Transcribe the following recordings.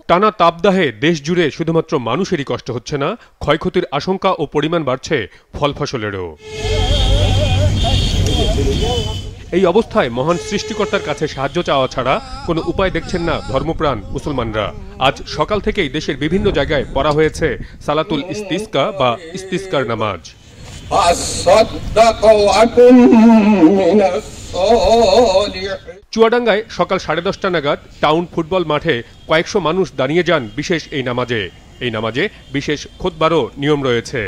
টানা তাপদাহে দেশ জুড়ে শুধুমাত্র মানুষেরই কষ্ট হচ্ছে না, ক্ষয়ক্ষতির আশঙ্কা ও পরিমাণ বাড়ছে ফল ফসলেরও। এই অবস্থায় মহান সৃষ্টিকর্তার কাছে সাহায্য চাওয়া ছাড়া কোনো উপায় দেখছেন না ধর্মপ্রাণ মুসলমানরা। আজ সকাল থেকেই দেশের বিভিন্ন জায়গায় পড়া হয়েছে সালাতুল ইস্তিসকা বা ইস্তিসকার নামাজ। চুয়াডাঙ্গায় সকাল 10:30 নাগাদ টাউন ফুটবল মাঠে কয়েকশো মানুষ দাঁড়িয়ে যান বিশেষ এই নামাজে। এই নামাজে বিশেষ খুতবারও নিয়ম রয়েছে।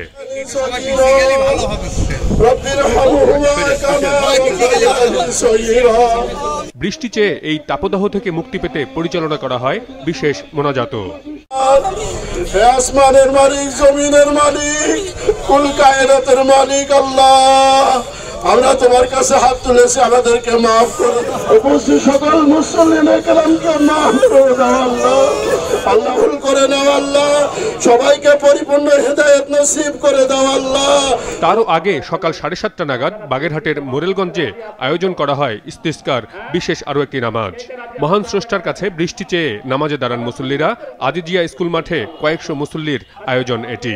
বৃষ্টি চেয়ে এই তাপদাহ থেকে মুক্তি পেতে পরিচালনা করা হয় বিশেষ মোনাজাত। আসমানের মালিক, জমিনের মালিক, কুল কায়নাতের মালিক আল্লাহ, আমরা তোমার কাছে হাত তুলেছি, আমাদেরকে মাফ করে উপস্থিত সকল মুসলিম কেরামকে মাফ করে দাও আল্লাহ। আল্লাহ ভুল করে নাও আল্লাহ, সবাইকে পরিপূর্ণ হেদায়েত নসিব করে দাও আল্লাহ। তারও আগে সকাল 7:30 নাগাদ বাগেরহাটের মোরেলগঞ্জে আয়োজন করা হয় ইস্তিসকার বিশেষ আরও একটি নামাজ। মহান স্রষ্টার কাছে বৃষ্টি চেয়ে নামাজে দাঁড়ান মুসল্লিরা। আজিজিয়া স্কুল মাঠে কয়েকশো মুসল্লির আয়োজন এটি।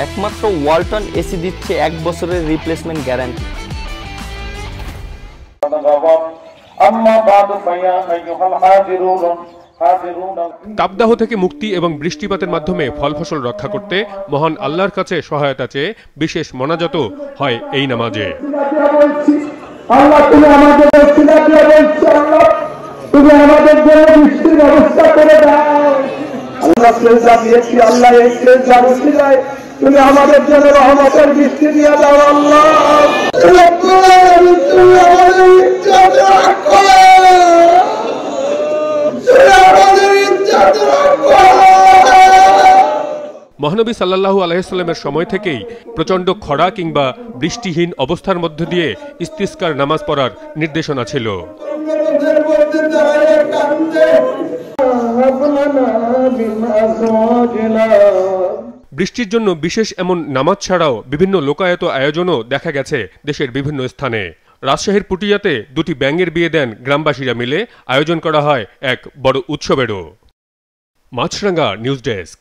একমাত্র ওয়ালটন এসি দিচ্ছে 1 বছরের রিপ্লেসমেন্ট গ্যারান্টি। তাপদাহ থেকে মুক্তি এবং বৃষ্টিপাতের মাধ্যমে ফল ফসল রক্ষা করতে মহান আল্লাহর কাছে সহায়তা চেয়ে বিশেষ মোনাজাত হয় এই নামাজে। তুমি আমাদের জন্য রহমতের বৃষ্টি দিয়ে দাও আল্লাহ। মহানবী সাল্লাল্লাহু আলাইহি ওয়াসাল্লামের সময় থেকেই প্রচণ্ড খরা কিংবা বৃষ্টিহীন অবস্থার মধ্য দিয়ে ইস্তিসকার নামাজ পড়ার নির্দেশনা ছিল। বৃষ্টির জন্য বিশেষ এমন নামাজ ছাড়াও বিভিন্ন লোকায়ত আয়োজনও দেখা গেছে দেশের বিভিন্ন স্থানে। রাজশাহীর পুটিয়াতে 2টি ব্যাঙের বিয়ে দেন গ্রামবাসীরা মিলে। আয়োজন করা হয় এক বড় উৎসবেরও। মাছরাঙ্গা নিউজ ডেস্ক।